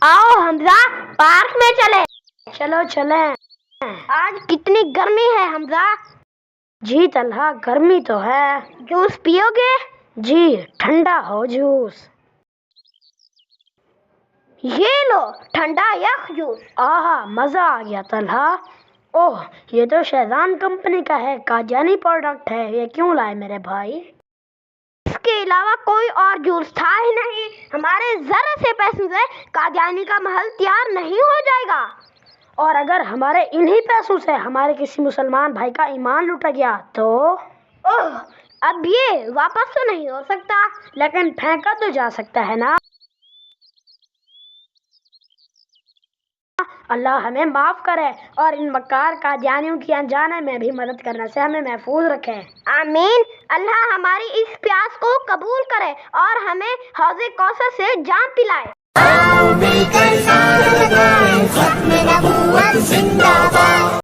آؤ حمزہ پارک میں چلے. چلو چلیں. آج کتنی گرمی ہے حمزہ. جی طلحہ گرمی تو ہے. جوس پیو گے؟ جی ٹھنڈا ہو جوس. یہ لو ٹھنڈا یخ جوس. آہا مزہ آ گیا طلحہ. اوہ یہ تو شیزان کمپنی کا ہے، قادیانی پروڈکٹ ہے. یہ کیوں لائے میرے بھائی؟ اس کے علاوہ کوئی اور جوس تھا ہی نہیں. ہمارے ذرا سے پیسوں سے قادیانی کا محل تیار نہیں ہو جائے گا. اور اگر ہمارے انہی پیسوں سے ہمارے کسی مسلمان بھائی کا ایمان لوٹا گیا تو؟ اوہ اب یہ واپس تو نہیں ہو سکتا، لیکن پھینکا تو جا سکتا ہے نا. اللہ ہمیں معاف کرے اور ان مکار قادیانیوں کی انجانے میں بھی مدد کرنے سے ہمیں محفوظ رکھے. آمین. اللہ ہماری اس پیاس کو قبول کرے اور ہمیں حوض کوثر سے جام پلائے.